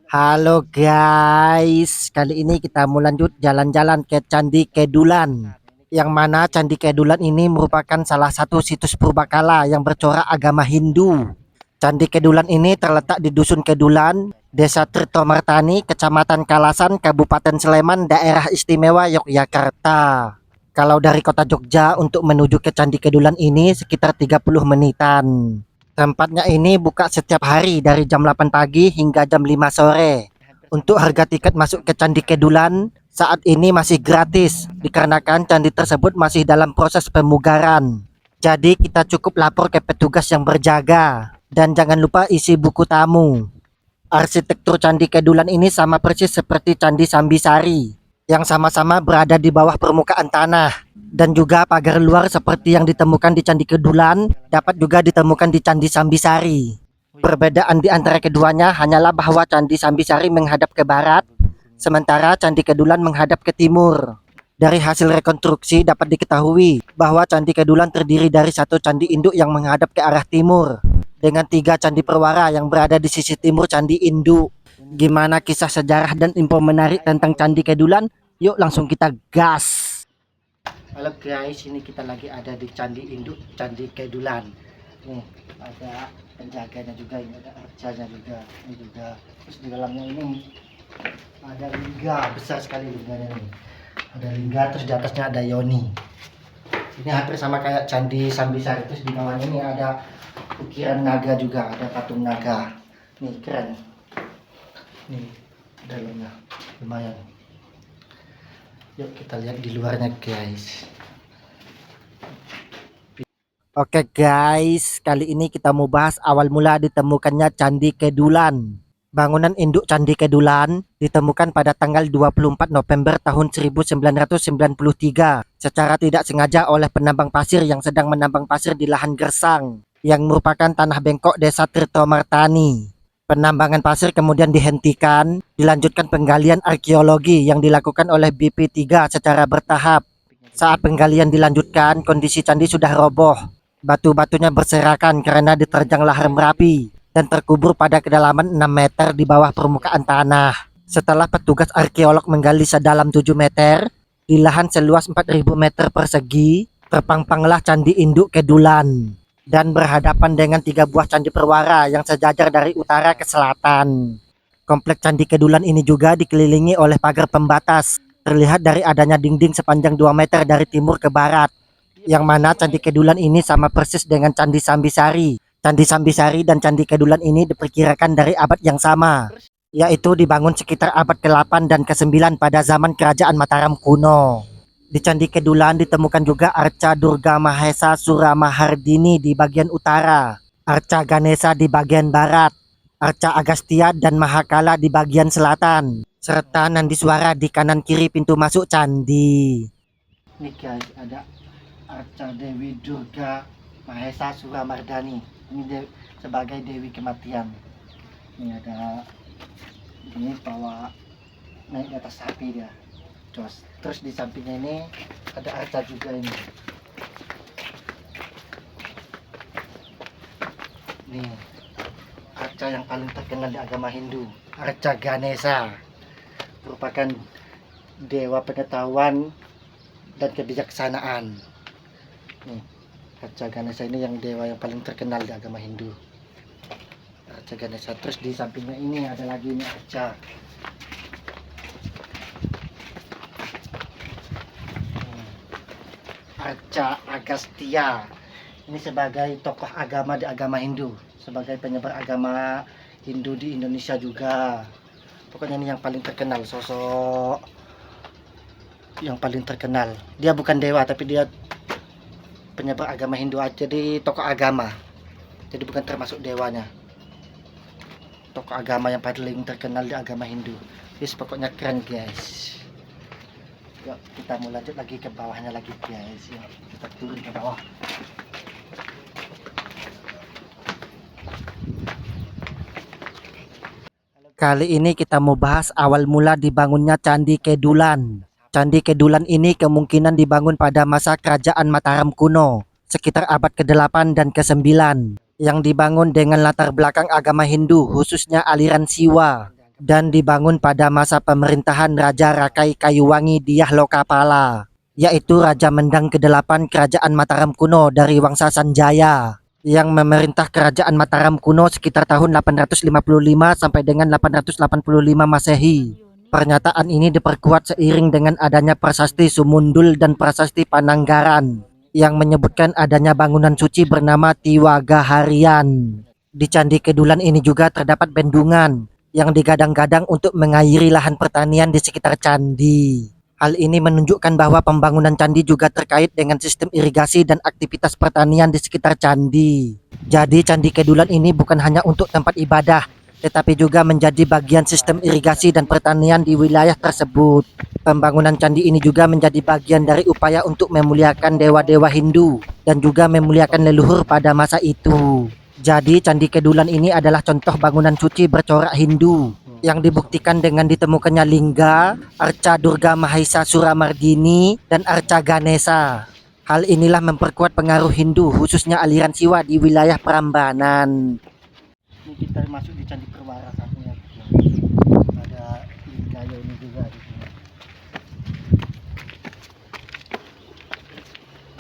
Halo guys, kali ini kita mau lanjut jalan-jalan ke Candi Kedulan. Yang mana Candi Kedulan ini merupakan salah satu situs purbakala yang bercorak agama Hindu. Candi Kedulan ini terletak di Dusun Kedulan, Desa Tirtomartani, Kecamatan Kalasan, Kabupaten Sleman, Daerah Istimewa Yogyakarta. Kalau dari kota Jogja untuk menuju ke Candi Kedulan ini sekitar 30 menitan. Tempatnya ini buka setiap hari dari jam 8 pagi hingga jam 5 sore. Untuk harga tiket masuk ke Candi Kedulan saat ini masih gratis dikarenakan candi tersebut masih dalam proses pemugaran. Jadi kita cukup lapor ke petugas yang berjaga dan jangan lupa isi buku tamu. Arsitektur Candi Kedulan ini sama persis seperti Candi Sambisari yang sama-sama berada di bawah permukaan tanah, dan juga pagar luar seperti yang ditemukan di Candi Kedulan dapat juga ditemukan di Candi Sambisari. Perbedaan di antara keduanya hanyalah bahwa Candi Sambisari menghadap ke barat, sementara Candi Kedulan menghadap ke timur. Dari hasil rekonstruksi dapat diketahui bahwa Candi Kedulan terdiri dari satu candi induk yang menghadap ke arah timur, dengan tiga candi perwara yang berada di sisi timur candi induk. Gimana kisah sejarah dan info menarik tentang Candi Kedulan? Yuk langsung kita gas. Halo guys, ini kita lagi ada di Candi Induk, Candi Kedulan. Nih, ada penjaganya juga, ini ada arcanya juga, ini juga. Terus di dalamnya ini ada lingga, besar sekali lingganya nih. Ada lingga, terus di atasnya ada yoni. Ini hampir sama kayak Candi Sambisari. Terus di bawahnya ini ada ukiran naga juga, ada patung naga. Nih, keren. Nih, dalamnya lumayan. Yuk kita lihat di luarnya guys. Oke guys, kali ini kita mau bahas awal mula ditemukannya Candi Kedulan. Bangunan induk Candi Kedulan ditemukan pada tanggal 24 November tahun 1993 secara tidak sengaja oleh penambang pasir yang sedang menambang pasir di lahan gersang yang merupakan tanah bengkok Desa Tirtomartani. Penambangan pasir kemudian dihentikan, dilanjutkan penggalian arkeologi yang dilakukan oleh BP3 secara bertahap. Saat penggalian dilanjutkan, kondisi candi sudah roboh. Batu-batunya berserakan karena diterjang lahar Merapi dan terkubur pada kedalaman 6 meter di bawah permukaan tanah. Setelah petugas arkeolog menggali sedalam 7 meter, di lahan seluas 4.000 meter persegi, terpampanglah Candi Induk Kedulan dan berhadapan dengan 3 buah candi perwara yang sejajar dari utara ke selatan. Kompleks Candi Kedulan ini juga dikelilingi oleh pagar pembatas, terlihat dari adanya dinding sepanjang 2 meter dari timur ke barat, yang mana Candi Kedulan ini sama persis dengan Candi Sambisari. Candi Sambisari dan Candi Kedulan ini diperkirakan dari abad yang sama, yaitu dibangun sekitar abad ke-8 dan ke-9 pada zaman Kerajaan Mataram kuno. Di Candi Kedulan ditemukan juga arca Durga Mahesa Suramahardini di bagian utara, arca Ganesha di bagian barat, arca Agastya dan Mahakala di bagian selatan, serta Nandiswara di kanan kiri pintu masuk candi. Nih guys, ada arca Dewi Durga Mahesa Suramardani. Ini sebagai Dewi Kematian. Ini ada, ini bawa naik di atas sapi dia. Terus di sampingnya ini ada arca juga ini. Nih, arca yang paling terkenal di agama Hindu, arca Ganesha, merupakan dewa pengetahuan dan kebijaksanaan. Nih, arca Ganesha ini yang dewa yang paling terkenal di agama Hindu. Arca Ganesha. Terus di sampingnya ini ada lagi ini arca. Arca Agastya. Ini sebagai tokoh agama di agama Hindu, sebagai penyebar agama Hindu di Indonesia juga. Pokoknya ini yang paling terkenal, sosok yang paling terkenal. Dia bukan dewa tapi dia penyebar agama Hindu aja, jadi tokoh agama. Jadi bukan termasuk dewanya. Tokoh agama yang paling terkenal di agama Hindu. Yes, pokoknya keren guys. Yuk kita mau lanjut lagi ke bawahnya lagi guys. Yuk kita turun ke bawah. Kali ini kita mau bahas awal mula dibangunnya Candi Kedulan. Candi Kedulan ini kemungkinan dibangun pada masa Kerajaan Mataram kuno, sekitar abad ke-8 dan ke-9, yang dibangun dengan latar belakang agama Hindu, khususnya aliran Siwa. dan dibangun pada masa pemerintahan Raja Rakai Kayuwangi Dyah Lokapala, yaitu Raja Mendang ke-8 Kerajaan Mataram kuno dari Wangsa Sanjaya yang memerintah Kerajaan Mataram kuno sekitar tahun 855 sampai dengan 885 Masehi. Pernyataan ini diperkuat seiring dengan adanya prasasti Sumundul dan prasasti Pananggaran yang menyebutkan adanya bangunan suci bernama Tiwagaharian. Di Candi Kedulan ini juga terdapat bendungan yang digadang-gadang untuk mengairi lahan pertanian di sekitar candi. Hal ini menunjukkan bahwa pembangunan candi juga terkait dengan sistem irigasi dan aktivitas pertanian di sekitar candi. Jadi Candi Kedulan ini bukan hanya untuk tempat ibadah, tetapi juga menjadi bagian sistem irigasi dan pertanian di wilayah tersebut. Pembangunan candi ini juga menjadi bagian dari upaya untuk memuliakan dewa-dewa Hindu dan juga memuliakan leluhur pada masa itu. Jadi Candi Kedulan ini adalah contoh bangunan suci bercorak Hindu yang dibuktikan dengan ditemukannya lingga, arca Durga Mahesa Suramardini, dan arca Ganesha. Hal inilah memperkuat pengaruh Hindu khususnya aliran Siwa di wilayah Prambanan. Ini kita masuk di Candi Perwara satunya. Ada lingga ini juga di sini.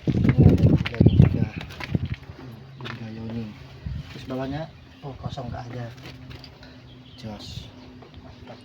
Ini ada lingga juga. Lingga ini. Terus bawahnya kosong, nggak ada. Jos. Mantap.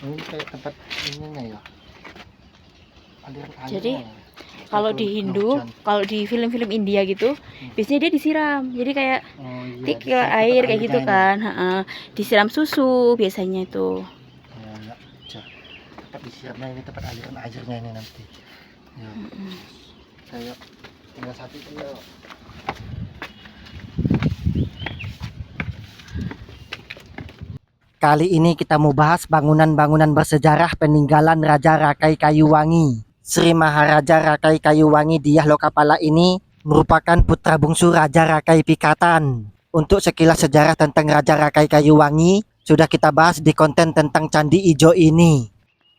Ini kayak tempat ininya ya. Jadi kalau di Hindu, kalau di film-film India gitu, biasanya dia disiram. Jadi kayak tikel air kayak gitu kan. Disiram susu biasanya itu. Ya, tempat disiramnya ini, tempat aliran airnya ini nanti. Ya. Kayak tinggal satu itu ya. Kali ini kita mau bahas bangunan-bangunan bersejarah peninggalan Raja Rakai Kayuwangi. Sri Maharaja Rakai Kayuwangi Dyah Lokapala ini merupakan putra bungsu Raja Rakai Pikatan. Untuk sekilas sejarah tentang Raja Rakai Kayuwangi sudah kita bahas di konten tentang Candi Ijo ini.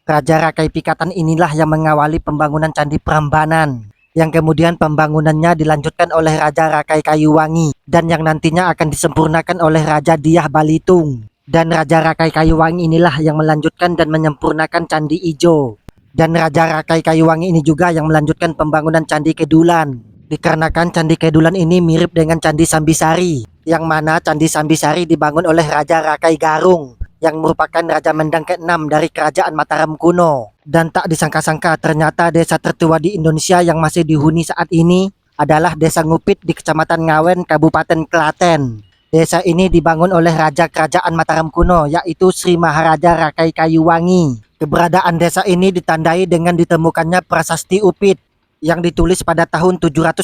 Raja Rakai Pikatan inilah yang mengawali pembangunan Candi Prambanan, yang kemudian pembangunannya dilanjutkan oleh Raja Rakai Kayuwangi dan yang nantinya akan disempurnakan oleh Raja Dyah Balitung. Dan Raja Rakai Kayuwangi inilah yang melanjutkan dan menyempurnakan Candi Ijo. Dan Raja Rakai Kayuwangi ini juga yang melanjutkan pembangunan Candi Kedulan. Dikarenakan Candi Kedulan ini mirip dengan Candi Sambisari, yang mana Candi Sambisari dibangun oleh Raja Rakai Garung, yang merupakan Raja Mendang ke-6 dari Kerajaan Mataram kuno. Dan tak disangka-sangka ternyata desa tertua di Indonesia yang masih dihuni saat ini adalah Desa Ngupit di Kecamatan Ngawen, Kabupaten Klaten. Desa ini dibangun oleh Raja Kerajaan Mataram kuno, yaitu Sri Maharaja Rakai Kayuwangi. Keberadaan desa ini ditandai dengan ditemukannya prasasti Upit yang ditulis pada tahun 788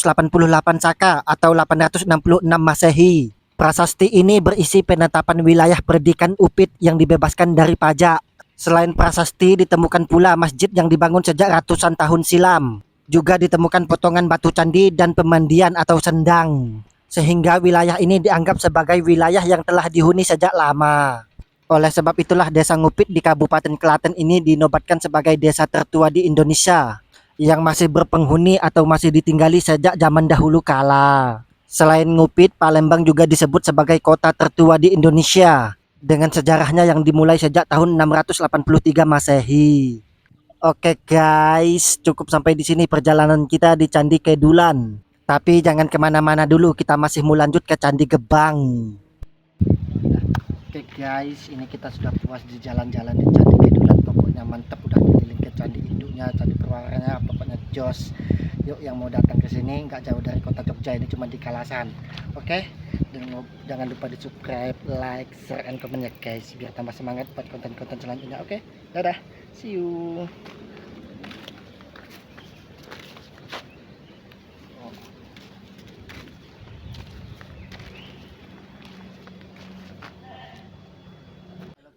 Saka atau 866 Masehi. Prasasti ini berisi penetapan wilayah perdikan Upit yang dibebaskan dari pajak. Selain prasasti, ditemukan pula masjid yang dibangun sejak ratusan tahun silam. Juga ditemukan potongan batu candi dan pemandian atau sendang. Sehingga wilayah ini dianggap sebagai wilayah yang telah dihuni sejak lama. Oleh sebab itulah Desa Ngupit di Kabupaten Klaten ini dinobatkan sebagai desa tertua di Indonesia yang masih berpenghuni atau masih ditinggali sejak zaman dahulu kala. Selain Ngupit, Palembang juga disebut sebagai kota tertua di Indonesia dengan sejarahnya yang dimulai sejak tahun 683 Masehi. Oke guys, cukup sampai di sini perjalanan kita di Candi Kedulan. Tapi jangan kemana-mana dulu, kita masih mau lanjut ke Candi Gebang. Oke guys, ini kita sudah puas di jalan-jalan di Candi Kedulan. Pokoknya mantap, udah keliling ke candi induknya, candi perwaranya, pokoknya jos. Yuk yang mau datang ke sini nggak jauh dari kota Jogja, ini cuma di Kalasan. Oke, dan jangan lupa di subscribe, like, share, and comment ya guys, biar tambah semangat buat konten-konten selanjutnya. Oke, dadah, see you.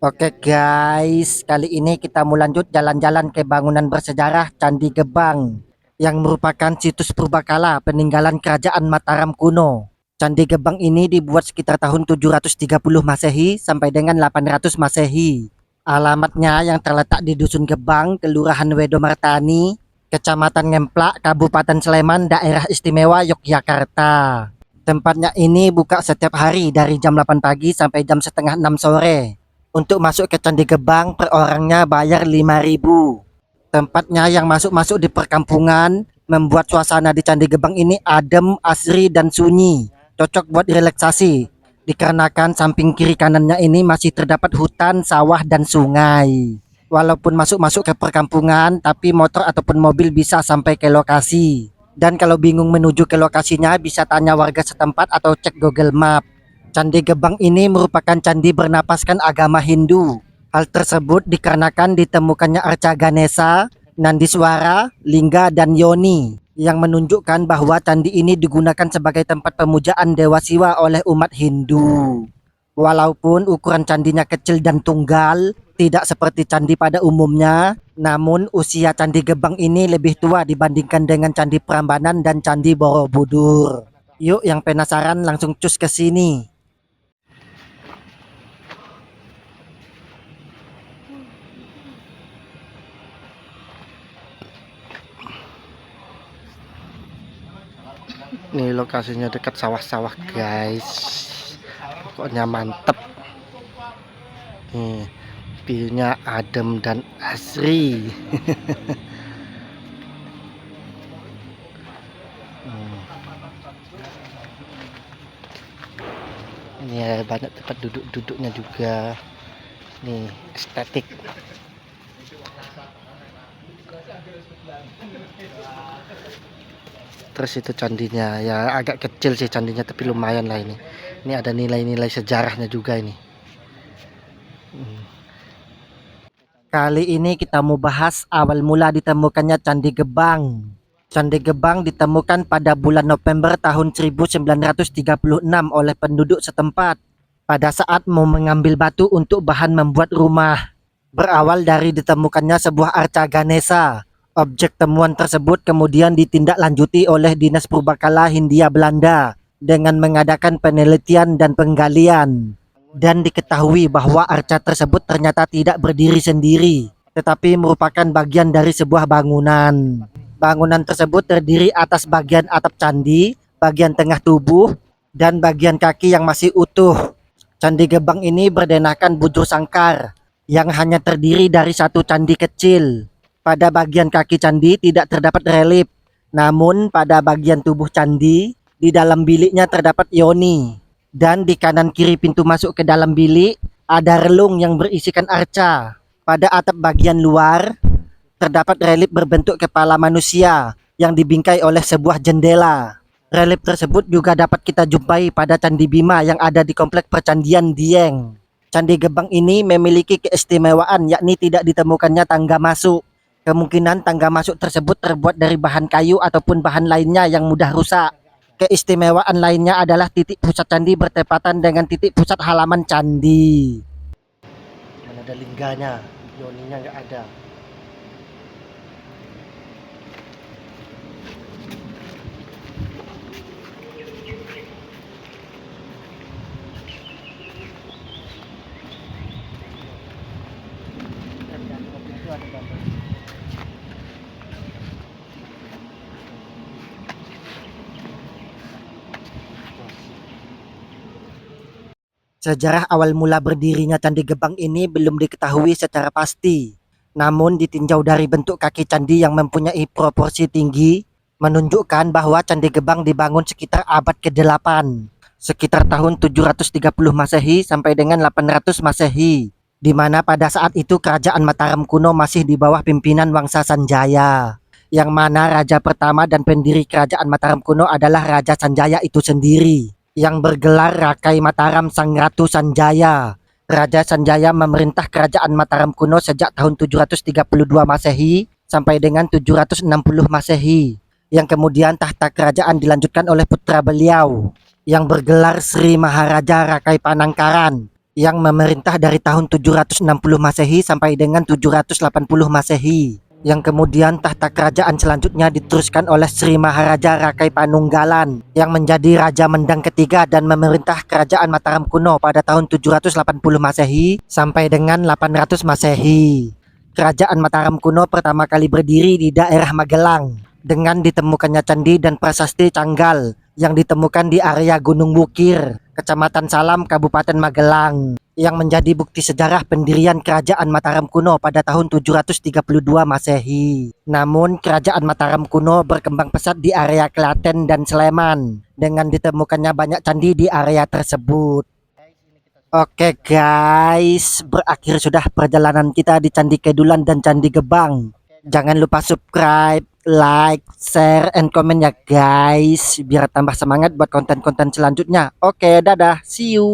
Oke guys, kali ini kita mau lanjut jalan-jalan ke bangunan bersejarah Candi Gebang yang merupakan situs purbakala peninggalan Kerajaan Mataram kuno. Candi Gebang ini dibuat sekitar tahun 730 Masehi sampai dengan 800 Masehi. Alamatnya yang terletak di Dusun Gebang, Kelurahan Wedomartani, Kecamatan Ngemplak, Kabupaten Sleman, Daerah Istimewa Yogyakarta. Tempatnya ini buka setiap hari dari jam 8 pagi sampai jam setengah 6 sore. Untuk masuk ke Candi Gebang per orangnya bayar 5.000. Tempatnya yang masuk-masuk di perkampungan membuat suasana di Candi Gebang ini adem, asri, dan sunyi. Cocok buat relaksasi. Dikarenakan samping kiri kanannya ini masih terdapat hutan, sawah, dan sungai. Walaupun masuk-masuk ke perkampungan, tapi motor ataupun mobil bisa sampai ke lokasi. Dan kalau bingung menuju ke lokasinya, bisa tanya warga setempat atau cek Google Map. Candi Gebang ini merupakan candi bernapaskan agama Hindu. Hal tersebut dikarenakan ditemukannya arca Ganesha, Nandiswara, Lingga, dan Yoni, yang menunjukkan bahwa candi ini digunakan sebagai tempat pemujaan Dewa Siwa oleh umat Hindu. Walaupun ukuran candinya kecil dan tunggal, tidak seperti candi pada umumnya, namun usia Candi Gebang ini lebih tua dibandingkan dengan Candi Prambanan dan Candi Borobudur. Yuk yang penasaran langsung cus ke sini. Nih lokasinya dekat sawah-sawah guys. Pokoknya mantep. Nih, view-nya adem dan asri. Ini ya, banyak tempat duduk-duduknya juga. Nih, estetik. Terus itu candinya, ya agak kecil sih candinya tapi lumayan lah ini. Ini ada nilai-nilai sejarahnya juga ini. Kali ini kita mau bahas awal mula ditemukannya Candi Gebang. Candi Gebang ditemukan pada bulan November tahun 1936 oleh penduduk setempat pada saat mau mengambil batu untuk bahan membuat rumah. Berawal dari ditemukannya sebuah arca Ganesha. Objek temuan tersebut kemudian ditindaklanjuti oleh Dinas Purbakala Hindia Belanda dengan mengadakan penelitian dan penggalian. Dan diketahui bahwa arca tersebut ternyata tidak berdiri sendiri, tetapi merupakan bagian dari sebuah bangunan. Bangunan tersebut terdiri atas bagian atap candi, bagian tengah tubuh, dan bagian kaki yang masih utuh. Candi Gebang ini berdenahkan bujur sangkar yang hanya terdiri dari satu candi kecil. Pada bagian kaki candi tidak terdapat relief, namun pada bagian tubuh candi, di dalam biliknya terdapat yoni. Dan di kanan kiri pintu masuk ke dalam bilik, ada relung yang berisikan arca. Pada atap bagian luar, terdapat relief berbentuk kepala manusia yang dibingkai oleh sebuah jendela. Relief tersebut juga dapat kita jumpai pada Candi Bima yang ada di komplek percandian Dieng. Candi Gebang ini memiliki keistimewaan yakni tidak ditemukannya tangga masuk. Kemungkinan tangga masuk tersebut terbuat dari bahan kayu ataupun bahan lainnya yang mudah rusak. Keistimewaan lainnya adalah titik pusat candi bertepatan dengan titik pusat halaman candi. Mana ada lingganya, yoninya nggak ada. Sejarah awal mula berdirinya Candi Gebang ini belum diketahui secara pasti. Namun ditinjau dari bentuk kaki candi yang mempunyai proporsi tinggi, menunjukkan bahwa Candi Gebang dibangun sekitar abad ke-8, sekitar tahun 730 Masehi sampai dengan 800 Masehi, di mana pada saat itu kerajaan Mataram kuno masih di bawah pimpinan Wangsa Sanjaya, yang mana raja pertama dan pendiri kerajaan Mataram kuno adalah Raja Sanjaya itu sendiri, yang bergelar Rakai Mataram Sang Ratu Sanjaya. Raja Sanjaya memerintah kerajaan Mataram kuno sejak tahun 732 Masehi sampai dengan 760 Masehi, yang kemudian tahta kerajaan dilanjutkan oleh putra beliau yang bergelar Sri Maharaja Rakai Panangkaran, yang memerintah dari tahun 760 Masehi sampai dengan 780 Masehi, yang kemudian tahta kerajaan selanjutnya diteruskan oleh Sri Maharaja Rakai Panunggalan yang menjadi Raja Mendang ketiga dan memerintah kerajaan Mataram kuno pada tahun 780 Masehi sampai dengan 800 Masehi. Kerajaan Mataram kuno pertama kali berdiri di daerah Magelang dengan ditemukannya candi dan prasasti Canggal yang ditemukan di area Gunung Wukir, Kecamatan Salam, Kabupaten Magelang, yang menjadi bukti sejarah pendirian Kerajaan Mataram kuno pada tahun 732 Masehi. Namun, Kerajaan Mataram kuno berkembang pesat di area Klaten dan Sleman dengan ditemukannya banyak candi di area tersebut. Oke guys, berakhir sudah perjalanan kita di Candi Kedulan dan Candi Gebang. Jangan lupa subscribe, like, share, and comment ya guys, biar tambah semangat buat konten-konten selanjutnya. Oke, dadah, see you.